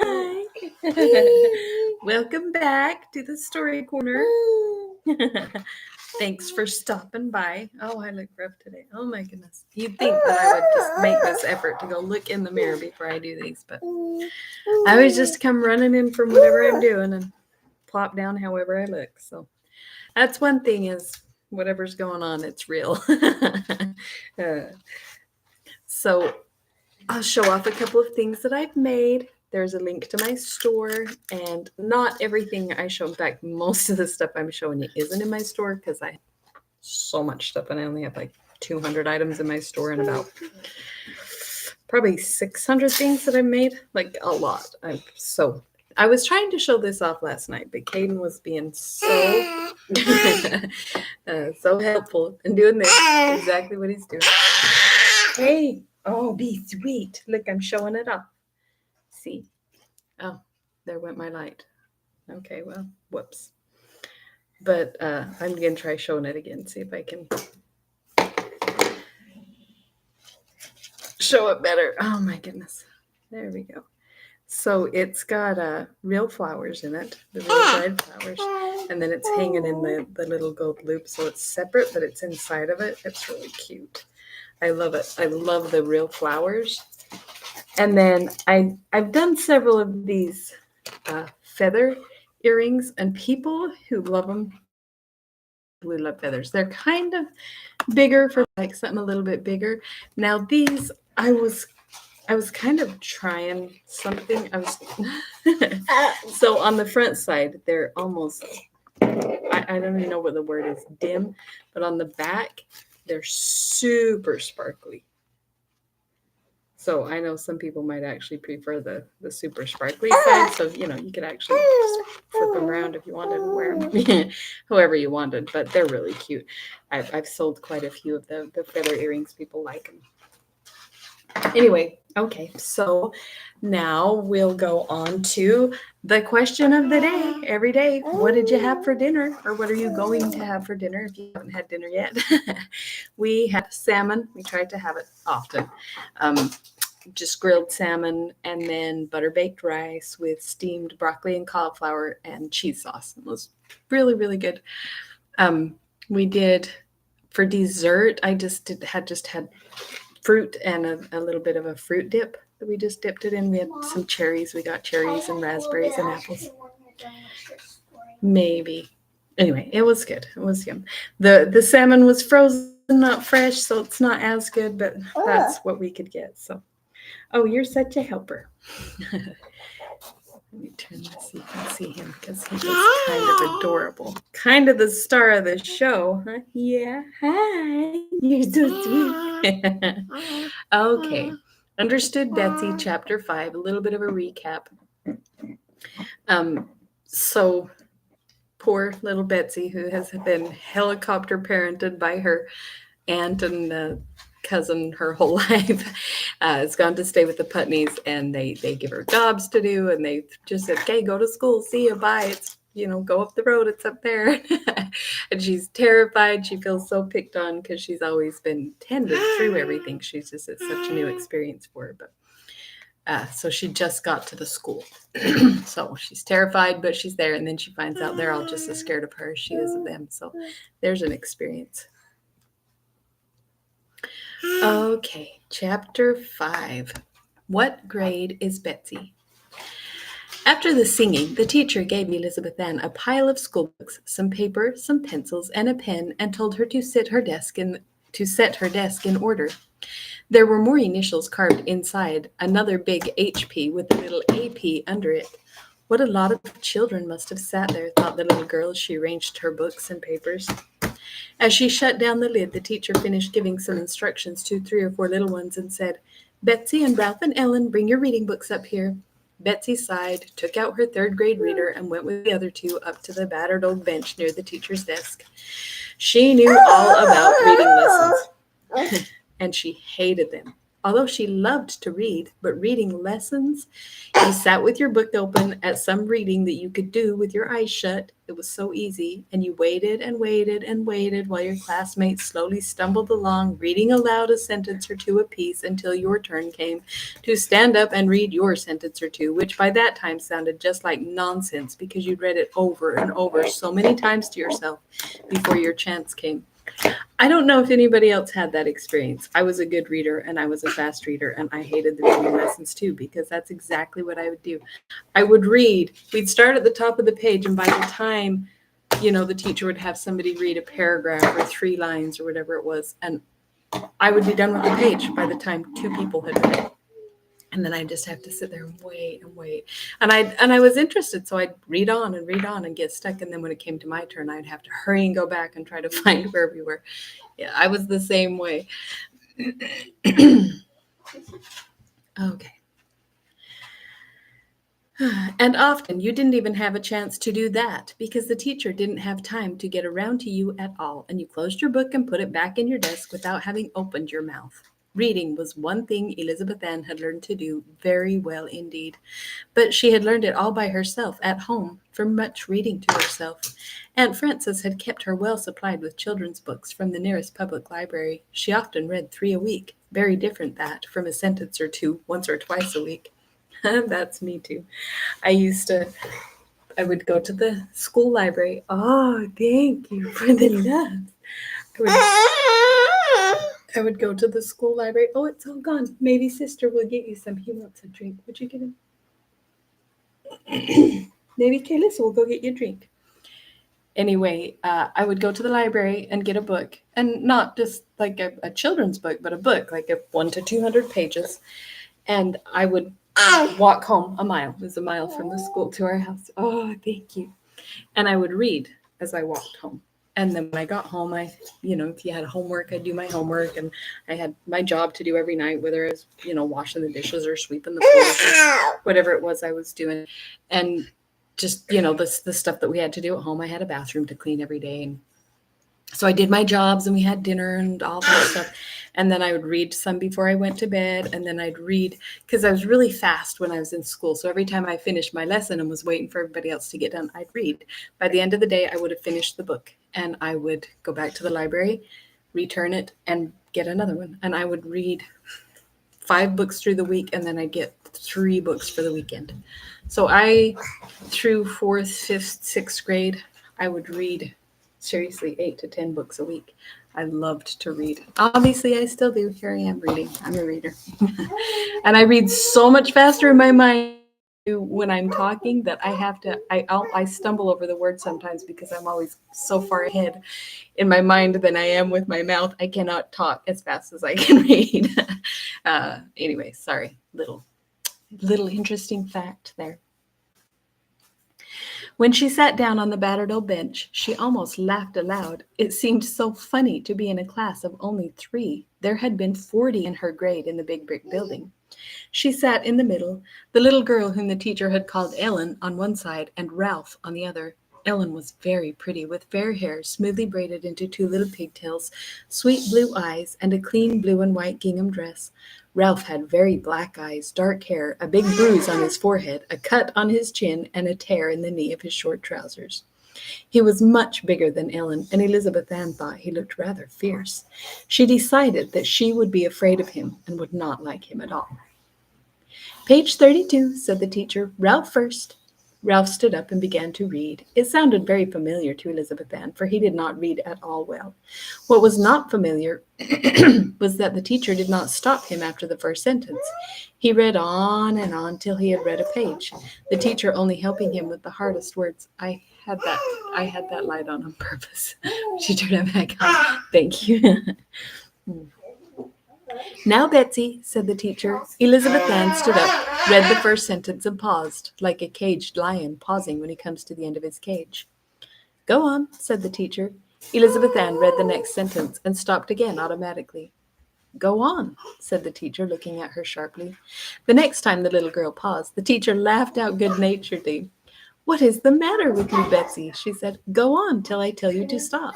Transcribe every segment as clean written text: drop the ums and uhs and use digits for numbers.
Hi. Welcome back to the story corner. Thanks for stopping by. Oh, I look rough today. Oh my goodness. You'd think that I would just make this effort to go look in the mirror before I do these, but I always just come running in from whatever I'm doing and plop down however I look. So that's one thing is whatever's going on, it's real. So I'll show off a couple of things that I've made. There's a link to my store, and not everything I show. In fact, most of the stuff I'm showing you isn't in my store because I have so much stuff, and I only have like 200 items in my store and about probably 600 things that I've made. Like a lot. I was trying to show this off last night, but Caden was being so so helpful and doing this exactly what he's doing. Hey. Oh, be sweet. Look, I'm showing it off. See? Oh, there went my light. Okay, well, whoops. But I'm going to try showing it again, see if I can show it better. Oh, my goodness. There we go. So it's got real flowers in it, the real dried flowers. And then it's hanging in the little gold loop. So it's separate, but it's inside of it. It's really cute. I love it. I love the real flowers. And then I've done several of these feather earrings, and people who love them really love feathers. They're kind of bigger for like something a little bit bigger. Now these, I was kind of trying something. So on the front side, they're almost, I don't even know what the word is, dim, but on the back, they're super sparkly. So I know some people might actually prefer the super sparkly side. So, you could actually just flip them around if you wanted and wear them however you wanted. But they're really cute. I've sold quite a few of the feather earrings. People like them. Anyway, okay. So now we'll go on to the question of the day. Every day, what did you have for dinner? Or what are you going to have for dinner if you haven't had dinner yet? We had salmon. We tried to have it often. Just grilled salmon and then butter baked rice with steamed broccoli and cauliflower and cheese sauce. It was really, really good. We did for dessert. I just had fruit and a little bit of a fruit dip that we just dipped it in. We had some cherries. We got cherries and raspberries and apples. Maybe. Anyway, it was good. It was yum. The salmon was frozen, not fresh, so it's not as good, but that's what we could get. So. Oh, you're such a helper. Let me turn this so you can see him because he is kind of adorable. Kind of the star of the show. Huh? Yeah. Hi. You're so sweet. Okay. Understood Betsy, Chapter 5. A little bit of a recap. So poor little Betsy, who has been helicopter parented by her aunt and cousin her whole life, has gone to stay with the Putneys, and they give her jobs to do, and they just said, okay, go to school, see you, bye. It's, go up the road, it's up there. And she's terrified. She feels so picked on because she's always been tended through everything. It's such a new experience for her. But so she just got to the school. So she's terrified, but she's there, and then she finds out they're all just as scared of her as she is of them. So there's an experience. Okay, Chapter 5. What grade is Betsy? After the singing, the teacher gave Elizabeth Ann a pile of schoolbooks, some paper, some pencils, and a pen, and told her to set her desk in order. There were more initials carved inside, another big HP with a little AP under it. What a lot of children must have sat there, thought the little girl as she arranged her books and papers. As she shut down the lid, the teacher finished giving some instructions to 3 or 4 little ones and said, Betsy and Ralph and Ellen, bring your reading books up here. Betsy sighed, took out her 3rd grade reader, and went with the other 2 up to the battered old bench near the teacher's desk. She knew all about reading lessons, and she hated them. Although she loved to read, but reading lessons, you sat with your book open at some reading that you could do with your eyes shut. It was so easy, and you waited and waited and waited while your classmates slowly stumbled along, reading aloud a sentence or two apiece until your turn came to stand up and read your sentence or two, which by that time sounded just like nonsense because you'd read it over and over so many times to yourself before your chance came. I don't know if anybody else had that experience. I was a good reader and I was a fast reader, and I hated the reading lessons too because that's exactly what I would do. I would read. We'd start at the top of the page, and by the time, the teacher would have somebody read a paragraph or 3 lines or whatever it was, and I would be done with the page by the time 2 people had read it. And then I'd just have to sit there and wait and wait. And I was interested, so I'd read on and get stuck. And then when it came to my turn, I'd have to hurry and go back and try to find where we were. Yeah, I was the same way. Okay. And often you didn't even have a chance to do that because the teacher didn't have time to get around to you at all, and you closed your book and put it back in your desk without having opened your mouth. Reading was one thing Elizabeth Ann had learned to do very well indeed, but she had learned it all by herself at home from much reading to herself. Aunt Frances had kept her well supplied with children's books from the nearest public library. She often read 3 a week, very different that from a sentence or 2 once or twice a week. That's me too. I would go to the school library. Oh, thank you for the love. I would go to the school library. Oh, it's all gone. Maybe sister will get you some. He wants a drink. Would you get him? Maybe Kayla will go get you a drink. Anyway, I would go to the library and get a book, and not just like a children's book, but a book like 1 to 200 pages. And I would walk home a mile. It was a mile from the school to our house. Oh, thank you. And I would read as I walked home. And then when I got home, if you had homework, I'd do my homework, and I had my job to do every night, whether it was, washing the dishes or sweeping the floors or whatever it was I was doing. And just, the stuff that we had to do at home. I had a bathroom to clean every day. And so I did my jobs, and we had dinner and all that stuff. And then I would read some before I went to bed. And then I'd read because I was really fast when I was in school. So every time I finished my lesson and was waiting for everybody else to get done, I'd read. By the end of the day, I would have finished the book, and I would go back to the library, return it, and get another one. And I would read 5 books through the week, and then I'd get 3 books for the weekend. So through 4th, 5th, 6th grade, I would read seriously 8 to 10 books a week. I loved to read. Obviously, I still do. Here I am reading. I'm a reader. And I read so much faster in my mind when I'm talking that I stumble over the words sometimes because I'm always so far ahead in my mind than I am with my mouth. I cannot talk as fast as I can read. Anyway, sorry. Little interesting fact there. When she sat down on the battered old bench, she almost laughed aloud. It seemed so funny to be in a class of only 3. There had been 40 in her grade in the big brick building. She sat in the middle, the little girl whom the teacher had called Ellen on one side and Ralph on the other. Ellen was very pretty, with fair hair smoothly braided into 2 little pigtails, sweet blue eyes, and a clean blue and white gingham dress. Ralph had very black eyes, dark hair, a big bruise on his forehead, a cut on his chin, and a tear in the knee of his short trousers. He was much bigger than Ellen, and Elizabeth Ann thought he looked rather fierce. She decided that she would be afraid of him and would not like him at all. "Page 32, said the teacher. "Ralph first." Ralph stood up and began to read. It sounded very familiar to Elizabeth Ann, for he did not read at all well. What was not familiar was that the teacher did not stop him after the first sentence. He read on and on till he had read a page, the teacher only helping him with the hardest words. I had that light on purpose. She turned it back on. Thank you. "Now, Betsy," said the teacher. Elizabeth Ann stood up, read the first sentence, and paused, like a caged lion pausing when he comes to the end of his cage. "Go on," said the teacher. Elizabeth Ann read the next sentence and stopped again automatically. "Go on," said the teacher, looking at her sharply. The next time the little girl paused, the teacher laughed out good-naturedly. "What is the matter with you, Betsy?" she said. "Go on till I tell you to stop."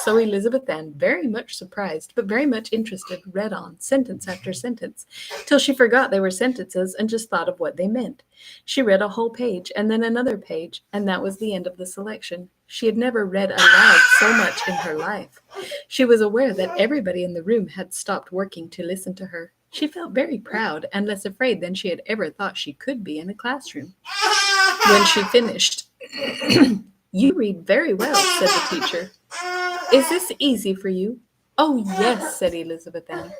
So Elizabeth Ann, very much surprised, but very much interested, read on, sentence after sentence, till she forgot they were sentences and just thought of what they meant. She read a whole page and then another page, and that was the end of the selection. She had never read aloud so much in her life. She was aware that everybody in the room had stopped working to listen to her. She felt very proud and less afraid than she had ever thought she could be in a classroom. When she finished, "You read very well," said the teacher. "Is this easy for you?" "Oh, yes," said Elizabeth Ann.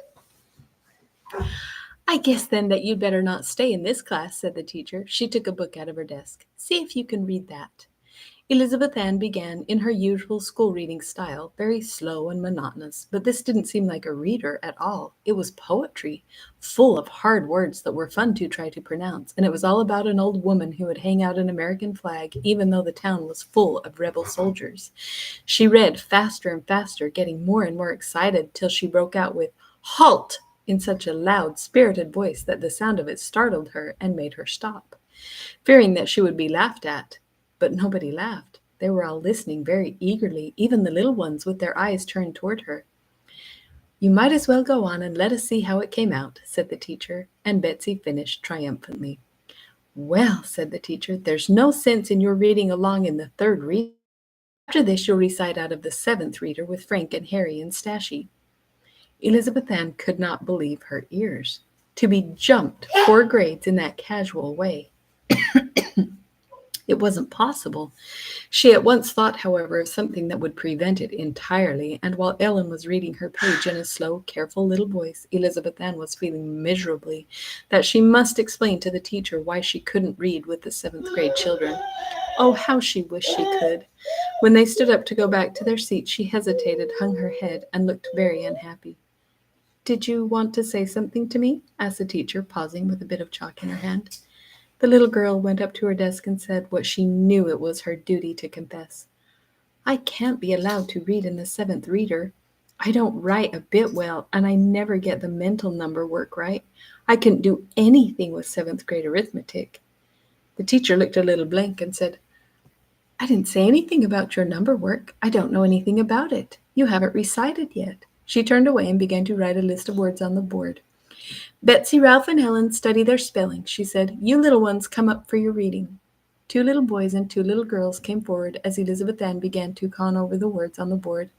"I guess then that you'd better not stay in this class," said the teacher. She took a book out of her desk. "See if you can read that." Elizabeth Ann began in her usual school reading style, very slow and monotonous, but this didn't seem like a reader at all. It was poetry, full of hard words that were fun to try to pronounce, and it was all about an old woman who would hang out an American flag even though the town was full of rebel soldiers. She read faster and faster, getting more and more excited, till she broke out with "Halt!" in such a loud, spirited voice that the sound of it startled her and made her stop, fearing that she would be laughed at. But nobody laughed. They were all listening very eagerly, even the little ones with their eyes turned toward her. "You might as well go on and let us see how it came out," said the teacher, and Betsy finished triumphantly. "Well," said the teacher, "there's no sense in your reading along in the third reader. After this you'll recite out of the seventh reader with Frank and Harry and Stashie." Elizabeth Ann could not believe her ears. To be jumped 4 grades in that casual way. It wasn't possible. She at once thought, however, of something that would prevent it entirely, and while Ellen was reading her page in a slow, careful little voice, Elizabeth Ann was feeling miserably that she must explain to the teacher why she couldn't read with the seventh-grade children. Oh, how she wished she could. When they stood up to go back to their seats, she hesitated, hung her head, and looked very unhappy. "Did you want to say something to me?" asked the teacher, pausing with a bit of chalk in her hand. The little girl went up to her desk and said what she knew it was her duty to confess. "I can't be allowed to read in the seventh reader. I don't write a bit well, and I never get the mental number work right. I couldn't do anything with seventh-grade arithmetic." The teacher looked a little blank and said, "I didn't say anything about your number work. I don't know anything about it. You haven't recited yet." She turned away and began to write a list of words on the board. "Betsy, Ralph, and Helen study their spelling," she said. "You little ones come up for your reading." 2 little boys and 2 little girls came forward as Elizabeth Ann began to con over the words on the board.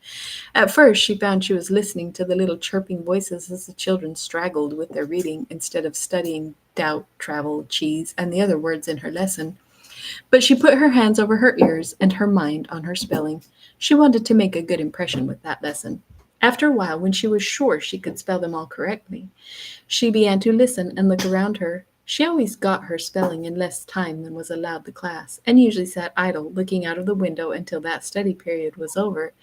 At first she found she was listening to the little chirping voices as the children straggled with their reading instead of studying doubt, travel, cheese, and the other words in her lesson. But she put her hands over her ears and her mind on her spelling. She wanted to make a good impression with that lesson. After a while, when she was sure she could spell them all correctly, she began to listen and look around her. She always got her spelling in less time than was allowed the class, and usually sat idle, looking out of the window until that study period was over.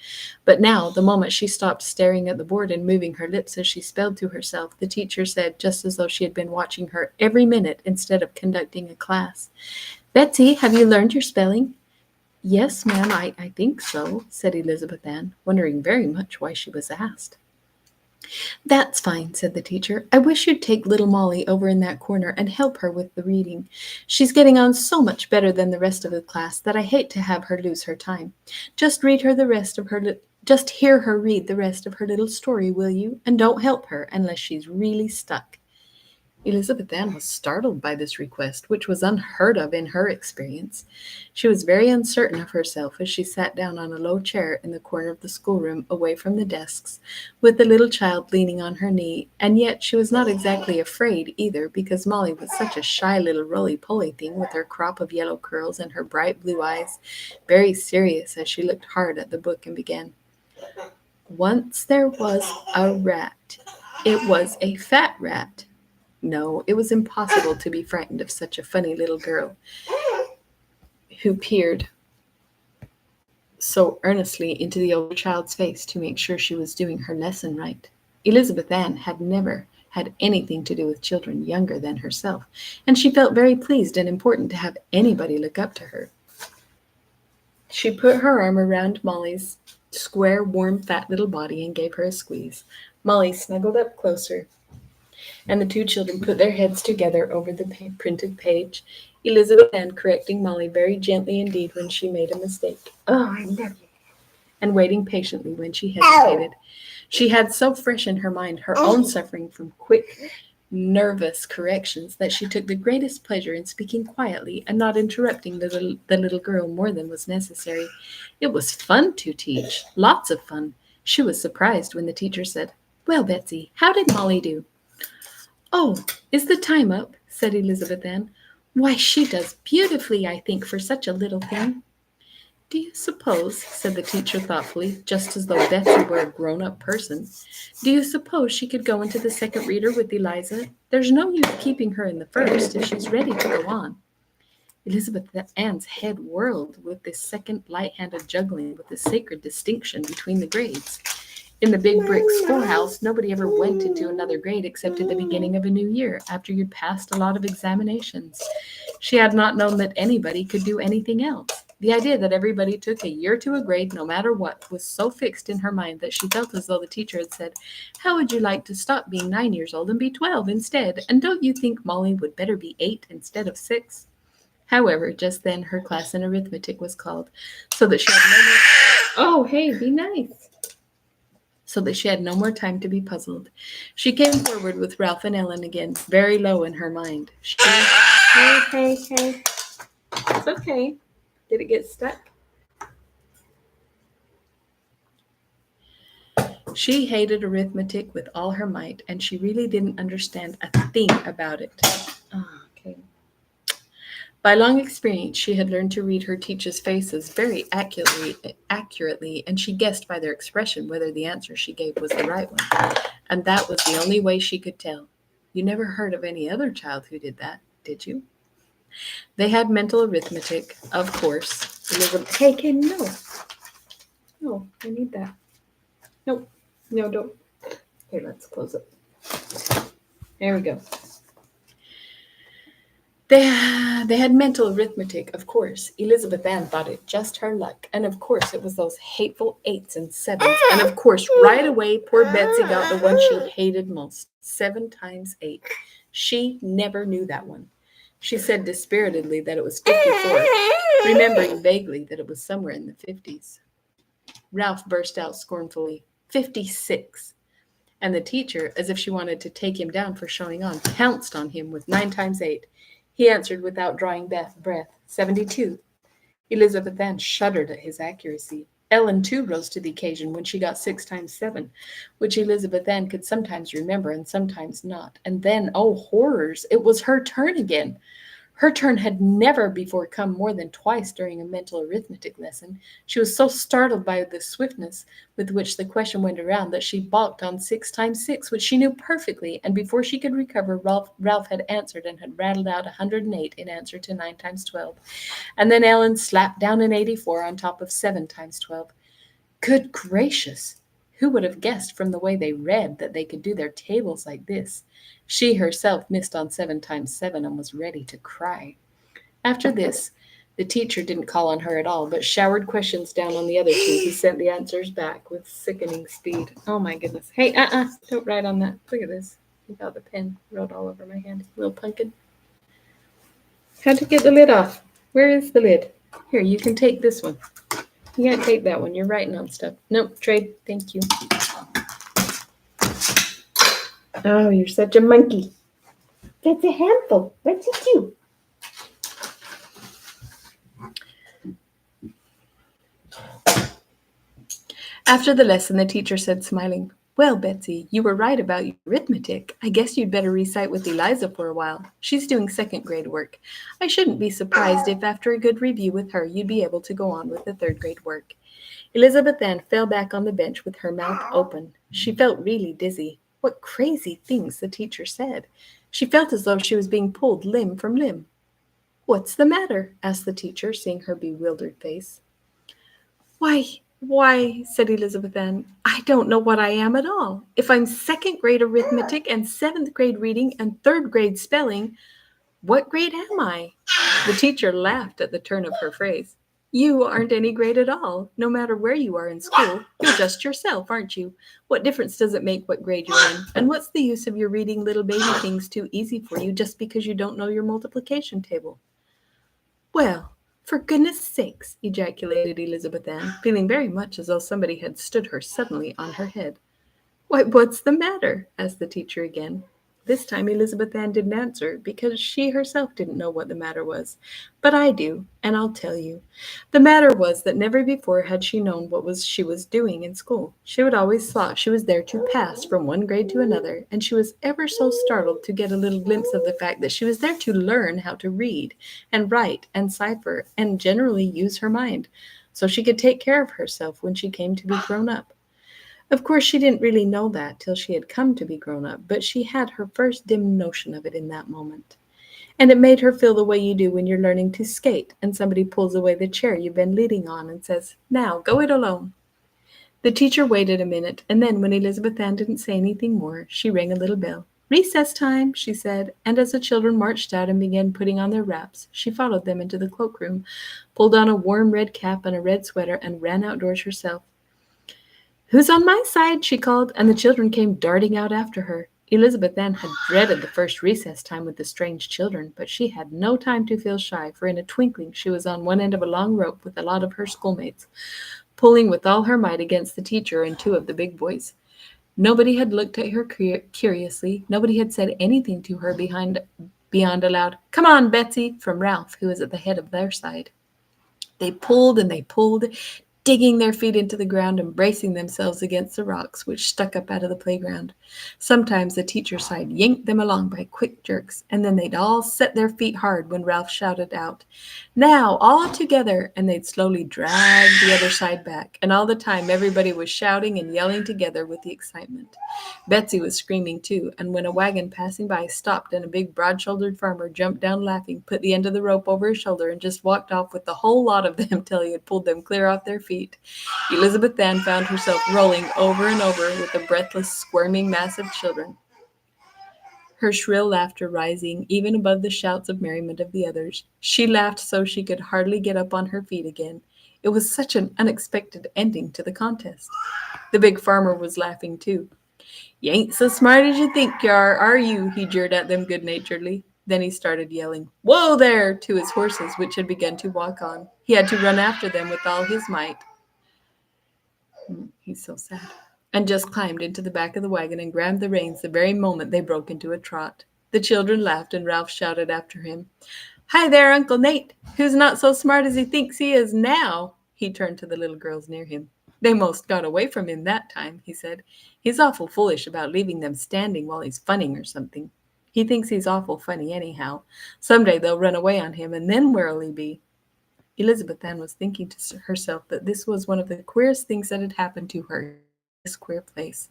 But now, the moment she stopped staring at the board and moving her lips as she spelled to herself, the teacher said, just as though she had been watching her every minute instead of conducting a class, "Betsy, have you learned your spelling?" "Yes, ma'am, I think so," said Elizabeth Ann, wondering very much why she was asked. "That's fine," said the teacher. "I wish you'd take little Molly over in that corner and help her with the reading. She's getting on so much better than the rest of the class that I hate to have her lose her time. Just hear her read the rest of her little story, will you? And don't help her unless she's really stuck." Elizabeth Ann was startled by this request, which was unheard of in her experience. She was very uncertain of herself as she sat down on a low chair in the corner of the schoolroom, away from the desks, with the little child leaning on her knee, and yet she was not exactly afraid either, because Molly was such a shy little roly-poly thing with her crop of yellow curls and her bright blue eyes, very serious as she looked hard at the book and began, "Once there was a rat. It was a fat rat." No, it was impossible to be frightened of such a funny little girl who peered so earnestly into the older child's face to make sure she was doing her lesson right. Elizabeth Ann had never had anything to do with children younger than herself, and she felt very pleased and important to have anybody look up to her. She put her arm around Molly's square, warm, fat little body and gave her a squeeze. Molly snuggled up closer, and the 2 children put their heads together over the printed page, Elizabeth Ann correcting Molly very gently indeed when she made a mistake. "Oh, I love you." and waiting patiently when she hesitated. She had so fresh in her mind her own suffering from quick, nervous corrections that she took the greatest pleasure in speaking quietly and not interrupting the little girl more than was necessary. It was fun to teach, lots of fun. She was surprised when the teacher said, "Well, Betsy, how did Molly do?" "Oh, is the time up?" said Elizabeth Ann. "Why, she does beautifully, I think, for such a little thing." "Do you suppose," said the teacher thoughtfully, just as though Betsy were a grown-up person, "do you suppose she could go into the second reader with Eliza? There's no use keeping her in the first if she's ready to go on." Elizabeth Ann's head whirled with this second light-handed juggling with the sacred distinction between the grades. In the big brick schoolhouse, nobody ever went into another grade except at the beginning of a new year, after you'd passed a lot of examinations. She had not known that anybody could do anything else. The idea that everybody took a year to a grade, no matter what, was so fixed in her mind that she felt as though the teacher had said, "How would you like to stop being 9 years old and be 12 instead? And don't you think Molly would better be 8 instead of 6? However, just then her class in arithmetic was called, so that she had no more... Oh, hey, be nice. So that she had no more time to be puzzled. She came forward with Ralph and Ellen again, very low in her mind. Hey. It's okay. Did it get stuck? She hated arithmetic with all her might, and she really didn't understand a thing about it. Okay. By long experience, she had learned to read her teachers' faces very accurately, and she guessed by their expression whether the answer she gave was the right one. And that was the only way she could tell. You never heard of any other child who did that, did you? They had mental arithmetic, of course. Elizabeth, hey, no. No, I need that. Nope. No, don't. Here, let's close it. There we go. They had mental arithmetic, of course. Elizabeth Ann thought it just her luck. And of course, it was those hateful 8s and 7s. And of course, right away, poor Betsy got the one she hated most. 7 times 8. She never knew that one. She said dispiritedly that it was 54, remembering vaguely that it was somewhere in the 50s. Ralph burst out scornfully, 56. And the teacher, as if she wanted to take him down for showing on, pounced on him with 9 times 8. He answered without drawing breath, 72. Elizabeth Ann shuddered at his accuracy. Ellen, too, rose to the occasion when she got 6 times 7, which Elizabeth Ann could sometimes remember and sometimes not. And then, oh, horrors, it was her turn again. Her turn had never before come more than twice during a mental arithmetic lesson. She was so startled by the swiftness with which the question went around that she balked on 6 times 6, which she knew perfectly, and before she could recover, Ralph had answered and had rattled out 108 in answer to 9 times 12. And then Ellen slapped down an 84 on top of 7 times 12. Good gracious! Who would have guessed from the way they read that they could do their tables like this? She herself missed on 7 times 7 and was ready to cry. After this, the teacher didn't call on her at all, but showered questions down on the other two, who sent the answers back with sickening speed. Oh my goodness. Hey, don't write on that. Look at this. Without the pen, wrote all over my hand. Little pumpkin. How'd you get the lid off? Where is the lid? Here, you can take this one. You can't take that one. You're writing on stuff. Nope, trade. Thank you. Oh, you're such a monkey. That's a handful. What's it do? After the lesson, the teacher said, smiling, "Well, Betsy, you were right about your arithmetic. I guess you'd better recite with Eliza for a while. She's doing second grade work. I shouldn't be surprised if after a good review with her, you'd be able to go on with the third grade work." Elizabeth Ann fell back on the bench with her mouth open. She felt really dizzy. What crazy things the teacher said. She felt as though she was being pulled limb from limb. "What's the matter?" asked the teacher, seeing her bewildered face. Why, said Elizabeth Ann, I don't know what I am at all. If I'm second grade arithmetic and seventh grade reading and third grade spelling, what grade am I? The teacher laughed at the turn of her phrase. You aren't any grade at all. No matter where you are in school, you're just yourself, aren't you? What difference does it make what grade you're in? And what's the use of your reading little baby things too easy for you just because you don't know your multiplication table? Well, For goodness sakes! Ejaculated Elizabeth Ann, feeling very much as though somebody had stood her suddenly on her head. Why, what's the matter? Asked the teacher again. This time Elizabeth Ann didn't answer, because she herself didn't know what the matter was. But I do, and I'll tell you. The matter was that never before had she known what she was doing in school. She had always thought she was there to pass from one grade to another, and she was ever so startled to get a little glimpse of the fact that she was there to learn how to read and write and cipher and generally use her mind, so she could take care of herself when she came to be grown up. Of course, she didn't really know that till she had come to be grown up, but she had her first dim notion of it in that moment. And it made her feel the way you do when you're learning to skate and somebody pulls away the chair you've been leaning on and says, "Now, go it alone." The teacher waited a minute, and then, when Elizabeth Ann didn't say anything more, she rang a little bell. "Recess time," she said, and as the children marched out and began putting on their wraps, she followed them into the cloakroom, pulled on a warm red cap and a red sweater, and ran outdoors herself. "Who's on my side?" she called, and the children came darting out after her. Elizabeth Ann had dreaded the first recess time with the strange children, but she had no time to feel shy, for in a twinkling she was on one end of a long rope with a lot of her schoolmates, pulling with all her might against the teacher and two of the big boys. Nobody had looked at her curiously. Nobody had said anything to her beyond a loud, "Come on, Betsy," from Ralph, who was at the head of their side. They pulled, digging their feet into the ground and bracing themselves against the rocks which stuck up out of the playground. Sometimes the teacher's side yanked them along by quick jerks, and then they'd all set their feet hard when Ralph shouted out, "Now, all together," and they'd slowly drag the other side back, and all the time everybody was shouting and yelling together with the excitement. Betsy was screaming too, and when a wagon passing by stopped and a big broad-shouldered farmer jumped down laughing, put the end of the rope over his shoulder, and just walked off with the whole lot of them till he had pulled them clear off their feet, Elizabeth Ann found herself rolling over and over with the breathless, squirming mass of children, her shrill laughter rising even above the shouts of merriment of the others. She laughed so she could hardly get up on her feet again. It was such an unexpected ending to the contest. The big farmer was laughing too. "You ain't so smart as you think you are you?" he jeered at them good-naturedly. Then he started yelling, "Whoa there!" to his horses, which had begun to walk on. He had to run after them with all his might. He's so sad. And just climbed into the back of the wagon and grabbed the reins the very moment they broke into a trot. The children laughed, and Ralph shouted after him, "Hi there, Uncle Nate! Who's not so smart as he thinks he is now?" He turned to the little girls near him. "They most got away from him that time," he said. "He's awful foolish about leaving them standing while he's funning or something. He thinks he's awful funny anyhow. Some day they'll run away on him, and then where'll he be?" Elizabeth Ann was thinking to herself that this was one of the queerest things that had happened to her in this queer place.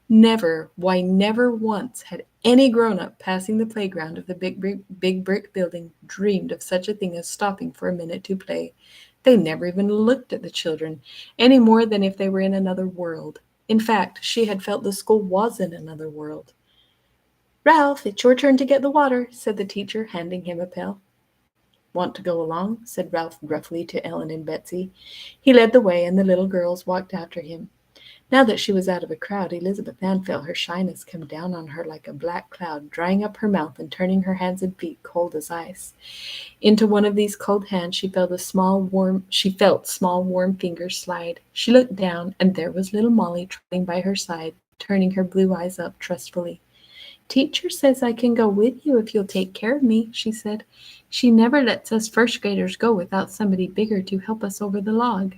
Never once had any grown-up passing the playground of the big brick building dreamed of such a thing as stopping for a minute to play. They never even looked at the children, any more than if they were in another world. In fact, she had felt the school was in another world. "Ralph, it's your turn to get the water," said the teacher, handing him a pail. "Want to go along?" said Ralph gruffly to Ellen and Betsy. He led the way, and the little girls walked after him. Now that she was out of a crowd, Elizabeth Ann felt her shyness come down on her like a black cloud, drying up her mouth and turning her hands and feet cold as ice. Into one of these cold hands she felt small warm fingers slide. She looked down, and there was little Molly trotting by her side, turning her blue eyes up trustfully. "Teacher says I can go with you if you'll take care of me," she said. "She never lets us first graders go without somebody bigger to help us over the log."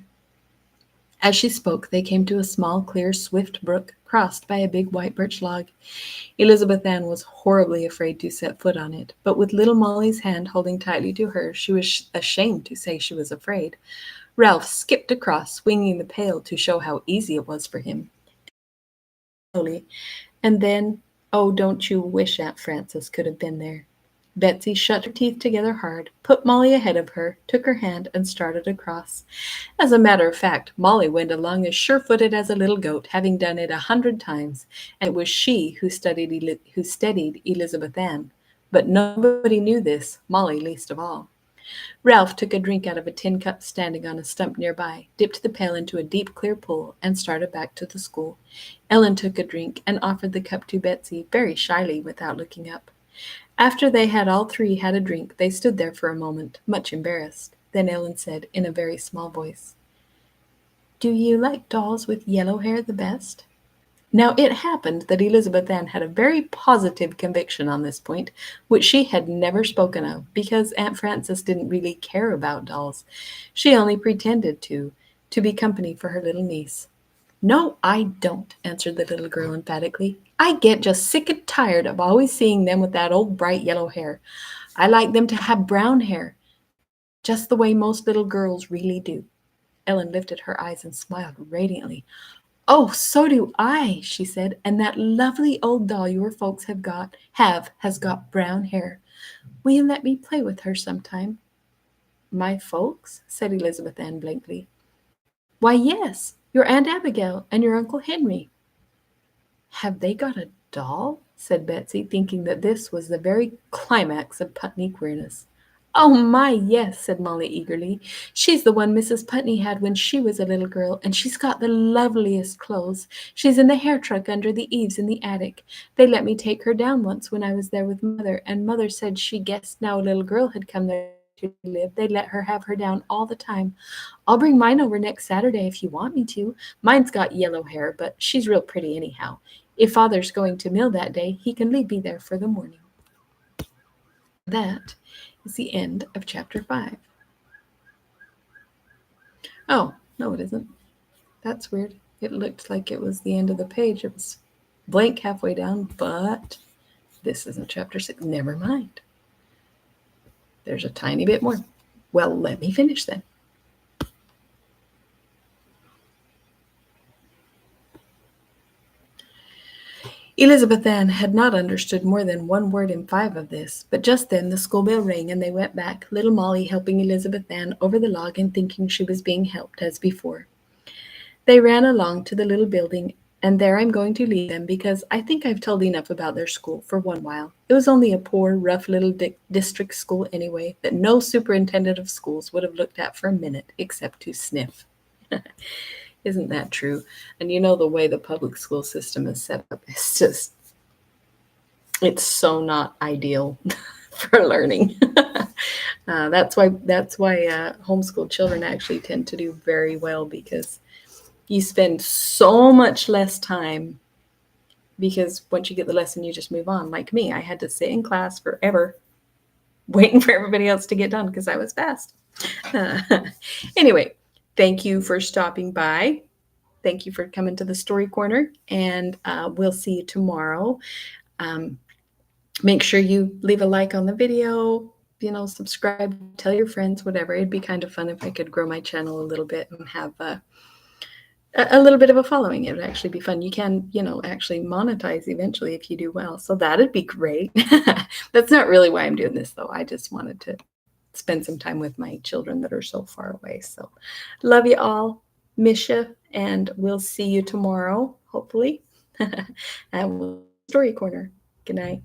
As she spoke, they came to a small, clear, swift brook, crossed by a big white birch log. Elizabeth Ann was horribly afraid to set foot on it, but with little Molly's hand holding tightly to hers, she was ashamed to say she was afraid. Ralph skipped across, swinging the pail to show how easy it was for him. Slowly, and then, oh, don't you wish Aunt Frances could have been there? Betsy shut her teeth together hard, put Molly ahead of her, took her hand, and started across. As a matter of fact, Molly went along as sure-footed as a little goat, having done it 100 times, and it was she who steadied Elizabeth Ann. But nobody knew this, Molly least of all. Ralph took a drink out of a tin cup standing on a stump nearby, dipped the pail into a deep, clear pool, and started back to the school. Ellen took a drink and offered the cup to Betsy, very shyly, without looking up. After they had all three had a drink, they stood there for a moment, much embarrassed. Then Ellen said in a very small voice, "Do you like dolls with yellow hair the best?" Now it happened that Elizabeth Ann had a very positive conviction on this point, which she had never spoken of, because Aunt Frances didn't really care about dolls. She only pretended to be company for her little niece. "No, I don't," answered the little girl emphatically. "I get just sick and tired of always seeing them with that old bright yellow hair. I like them to have brown hair, just the way most little girls really do." Ellen lifted her eyes and smiled radiantly. "Oh, so do I," she said, "and that lovely old doll your folks have has got brown hair. Will you let me play with her sometime?" "My folks?" said Elizabeth Ann blankly. "Why, yes, your Aunt Abigail and your Uncle Henry." "Have they got a doll?" said Betsy, thinking that this was the very climax of Putney queerness. "Oh my, yes," said Molly eagerly. "She's the one Mrs. Putney had when she was a little girl, and she's got the loveliest clothes. She's in the hair truck under the eaves in the attic. They let me take her down once when I was there with Mother, and Mother said she guessed now a little girl had come there to live, they'd let her have her down all the time. I'll bring mine over next Saturday if you want me to. Mine's got yellow hair, but she's real pretty anyhow. If Father's going to mill that day, he can leave me there for the morning." That is the end of chapter 5. Oh, no, it isn't. That's weird. It looked like it was the end of the page. It was blank halfway down, but this isn't chapter 6. Never mind. There's a tiny bit more. Well, let me finish then. Elizabeth Ann had not understood more than one word in 5 of this, but just then the school bell rang and they went back, little Molly helping Elizabeth Ann over the log and thinking she was being helped as before. They ran along to the little building, and there I'm going to leave them because I think I've told enough about their school for one while. It was only a poor, rough little district school anyway that no superintendent of schools would have looked at for a minute except to sniff. Isn't that true? And you know the way the public school system is set up, it's so not ideal for learning. That's why homeschooled children actually tend to do very well, because you spend so much less time, because once you get the lesson, you just move on. Like me, I had to sit in class forever waiting for everybody else to get done because I was fast. Anyway, thank you for stopping by. Thank you for coming to the Story Corner, and we'll see you tomorrow. Make sure you leave a like on the video, subscribe, tell your friends, whatever. It'd be kind of fun if I could grow my channel a little bit and have a little bit of a following. It would actually be fun. You can, actually monetize eventually if you do well. So that'd be great. That's not really why I'm doing this, though. I just wanted to spend some time with my children that are so far away. So love you all. Miss you. And we'll see you tomorrow, hopefully. And we'll Story Corner. Good night.